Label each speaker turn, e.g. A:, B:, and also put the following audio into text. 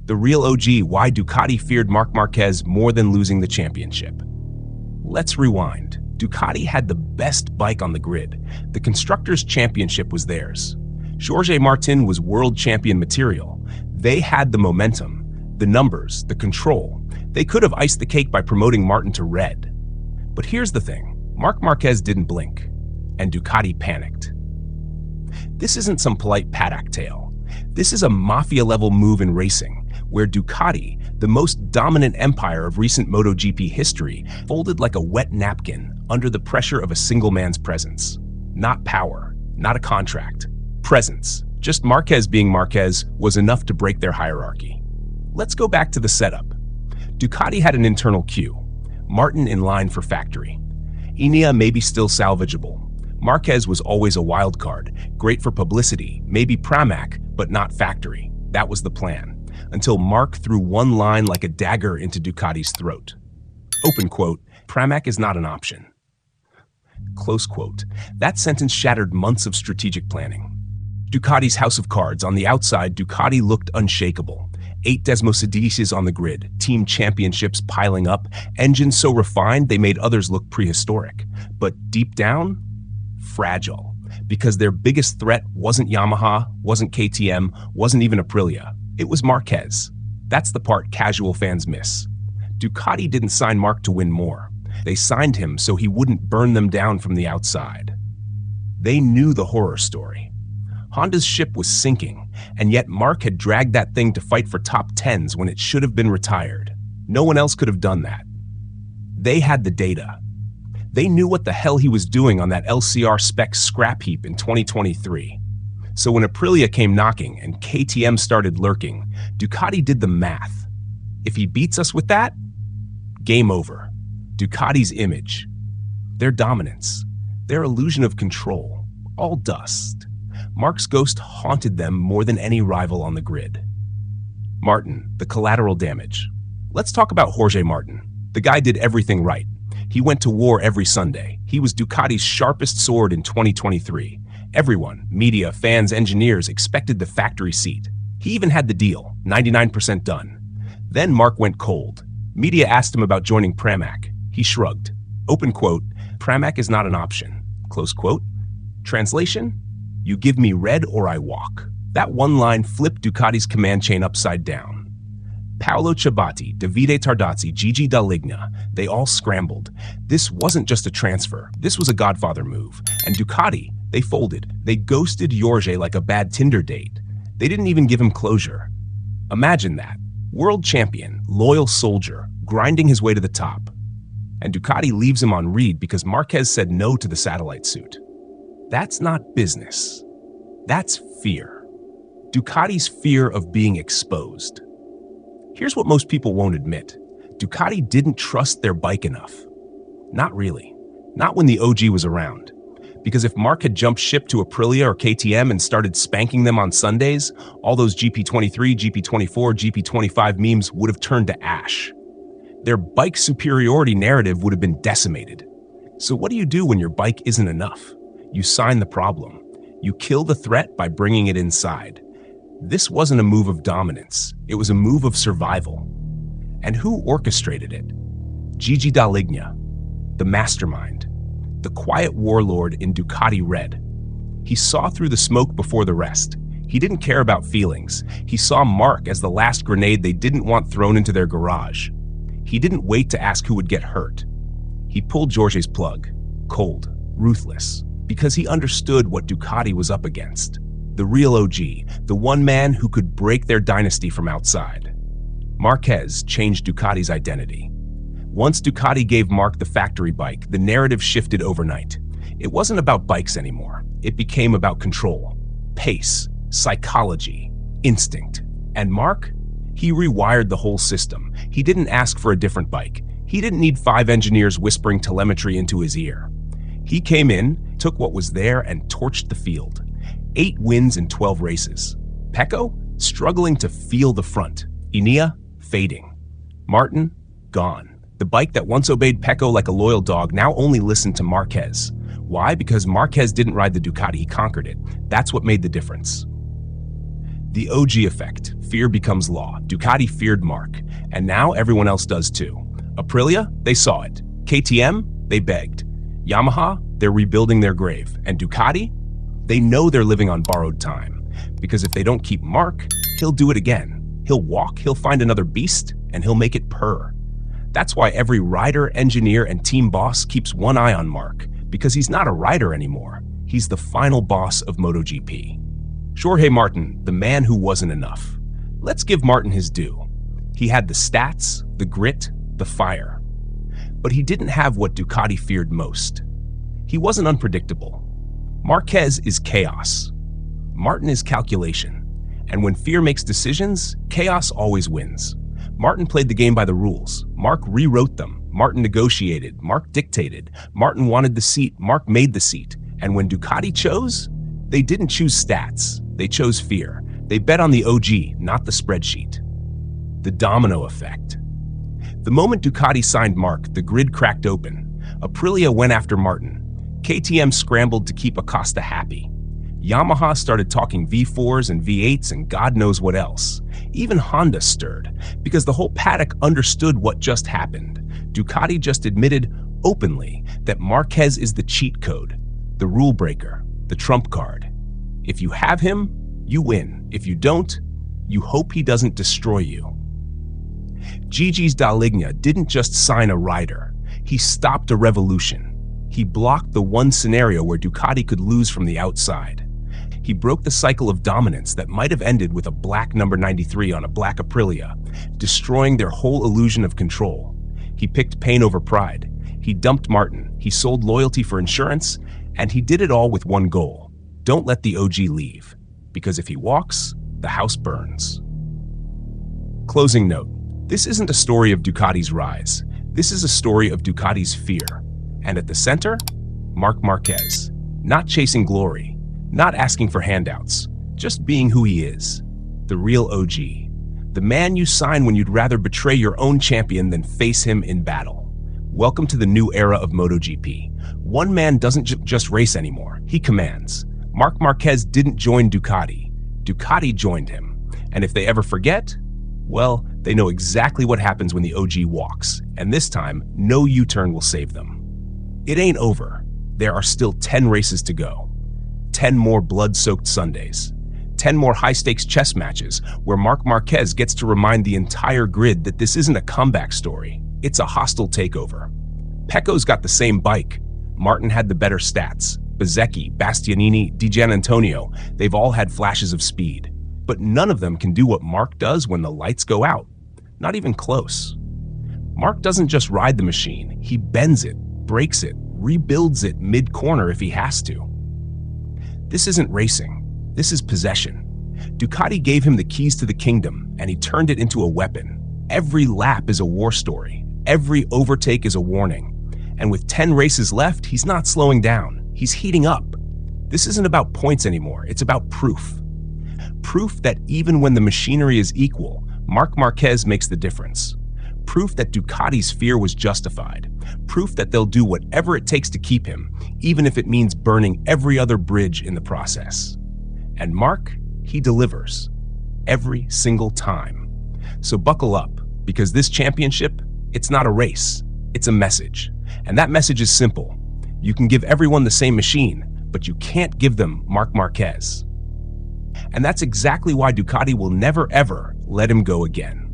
A: The real OG, why Ducati feared Marc Marquez more than losing the championship. Let's rewind. Ducati had the best bike on the grid. The Constructors' Championship was theirs. Jorge Martin was world champion material. They had the momentum, the numbers, the control. They could have iced the cake by promoting Martin to red. But here's the thing. Marc Marquez didn't blink, and Ducati panicked. This isn't some polite paddock tale. This is a mafia-level move in racing, where Ducati, the most dominant empire of recent MotoGP history, folded like a wet napkin under the pressure of a single man's presence. Not power, not a contract. Presence. Just Marquez being Marquez was enough to break their hierarchy. Let's go back to the setup. Ducati had an internal queue. Martin in line for factory. Ineos maybe still salvageable. Marquez was always a wild card, great for publicity, maybe Pramac, but not factory. That was the plan. Until Marc threw one line like a dagger into Ducati's throat. Open quote, Pramac is not an option. Close quote. That sentence shattered months of strategic planning. Ducati's house of cards. On the outside, Ducati looked unshakable. 8 Desmosedices on the grid, team championships piling up, engines so refined they made others look prehistoric. But deep down, fragile. Because their biggest threat wasn't Yamaha, wasn't KTM, wasn't even Aprilia. It was Marquez. That's the part casual fans miss. Ducati didn't sign Marc to win more. They signed him so he wouldn't burn them down from the outside. They knew the horror story. Honda's ship was sinking, and yet Marc had dragged that thing to fight for top 10s when it should have been retired. No one else could have done that. They had the data. They knew what the hell he was doing on that LCR spec scrap heap in 2023. So when Aprilia came knocking and KTM started lurking, Ducati did the math. If he beats us with that, game over. Ducati's image, their dominance, their illusion of control, all dust. Marc's ghost haunted them more than any rival on the grid. Martin, the collateral damage. Let's talk about Jorge Martin. The guy did everything right. He went to war every Sunday. He was Ducati's sharpest sword in 2023. Everyone, media, fans, engineers, expected the factory seat. He even had the deal, 99% done. Then Marc went cold. Media asked him about joining Pramac. He shrugged. Open quote, Pramac is not an option. Close quote. Translation, you give me red or I walk. That one line flipped Ducati's command chain upside down. Paolo Ciabatti, Davide Tardazzi, Gigi Dall'Igna, they all scrambled. This wasn't just a transfer. This was a Godfather move. And Ducati, they folded. They ghosted Jorge like a bad Tinder date. They didn't even give him closure. Imagine that. World champion, loyal soldier, grinding his way to the top. And Ducati leaves him on reed because Marquez said no to the satellite suit. That's not business. That's fear. Ducati's fear of being exposed. Here's what most people won't admit. Ducati didn't trust their bike enough. Not really. Not when the OG was around. Because if Marc had jumped ship to Aprilia or KTM and started spanking them on Sundays, all those GP23, GP24, GP25 memes would have turned to ash. Their bike superiority narrative would have been decimated. So what do you do when your bike isn't enough? You sign the problem. You kill the threat by bringing it inside. This wasn't a move of dominance. It was a move of survival. And who orchestrated it? Gigi Dall'Igna, the mastermind, the quiet warlord in Ducati red. He saw through the smoke before the rest. He didn't care about feelings. He saw Marc as the last grenade they didn't want thrown into their garage. He didn't wait to ask who would get hurt. He pulled Jorge's plug, cold, ruthless, because he understood what Ducati was up against. The real OG, the one man who could break their dynasty from outside. Marquez changed Ducati's identity. Once Ducati gave Marc the factory bike, the narrative shifted overnight. It wasn't about bikes anymore. It became about control, pace, psychology, instinct. And Marc? He rewired the whole system. He didn't ask for a different bike. He didn't need 5 engineers whispering telemetry into his ear. He came in, took what was there, and torched the field. 8 wins in 12 races. Pecco, struggling to feel the front. Ineos, fading. Martin, gone. The bike that once obeyed Pecco like a loyal dog now only listened to Marquez. Why? Because Marquez didn't ride the Ducati, he conquered it. That's what made the difference. The OG effect. Fear becomes law. Ducati feared Marc, and now everyone else does too. Aprilia, they saw it. KTM, they begged. Yamaha, they're rebuilding their grave. And Ducati, they know they're living on borrowed time. Because if they don't keep Marc, he'll do it again. He'll walk, he'll find another beast, and he'll make it purr. That's why every rider, engineer, and team boss keeps one eye on Marc, because he's not a rider anymore. He's the final boss of MotoGP. Jorge Martin, the man who wasn't enough. Let's give Martin his due. He had the stats, the grit, the fire. But he didn't have what Ducati feared most. He wasn't unpredictable. Marquez is chaos. Martin is calculation. And when fear makes decisions, chaos always wins. Martin played the game by the rules. Marc rewrote them. Martin negotiated. Marc dictated. Martin wanted the seat. Marc made the seat. And when Ducati chose, they didn't choose stats. They chose fear. They bet on the OG, not the spreadsheet. The domino effect. The moment Ducati signed Marc, the grid cracked open. Aprilia went after Martin. KTM scrambled to keep Acosta happy. Yamaha started talking V4s and V8s and God knows what else. Even Honda stirred, because the whole paddock understood what just happened. Ducati just admitted openly that Marquez is the cheat code, the rule breaker, the trump card. If you have him, you win. If you don't, you hope he doesn't destroy you. Gigi Dall'Igna didn't just sign a rider. He stopped a revolution. He blocked the one scenario where Ducati could lose from the outside. He broke the cycle of dominance that might have ended with a black number 93 on a black Aprilia, destroying their whole illusion of control. He picked pain over pride. He dumped Martin. He sold loyalty for insurance, and he did it all with one goal. Don't let the OG leave, because if he walks, the house burns. Closing note. This isn't a story of Ducati's rise. This is a story of Ducati's fear. And at the center, Marc Marquez. Not chasing glory, not asking for handouts, just being who he is. The real OG. The man you sign when you'd rather betray your own champion than face him in battle. Welcome to the new era of MotoGP. One man doesn't just race anymore, he commands. Marc Marquez didn't join Ducati. Ducati joined him. And if they ever forget, well, they know exactly what happens when the OG walks. And this time, no U-turn will save them. It ain't over. There are still 10 races to go. 10 more blood-soaked Sundays. 10 more high-stakes chess matches where Marc Marquez gets to remind the entire grid that this isn't a comeback story. It's a hostile takeover. Pecco's got the same bike. Martin had the better stats. Bezzecchi, Bastianini, Di Giannantonio, they've all had flashes of speed. But none of them can do what Marc does when the lights go out. Not even close. Marc doesn't just ride the machine. He bends it, breaks it, rebuilds it mid-corner if he has to. This isn't racing. This is possession. Ducati gave him the keys to the kingdom, and he turned it into a weapon. Every lap is a war story. Every overtake is a warning. And with 10 races left, he's not slowing down. He's heating up. This isn't about points anymore. It's about proof. Proof that even when the machinery is equal, Marc Marquez makes the difference. Proof that Ducati's fear was justified. Proof that they'll do whatever it takes to keep him, even if it means burning every other bridge in the process. And Marc, he delivers. Every single time. So buckle up, because this championship, it's not a race. It's a message. And that message is simple. You can give everyone the same machine, but you can't give them Marc Marquez. And that's exactly why Ducati will never ever let him go again.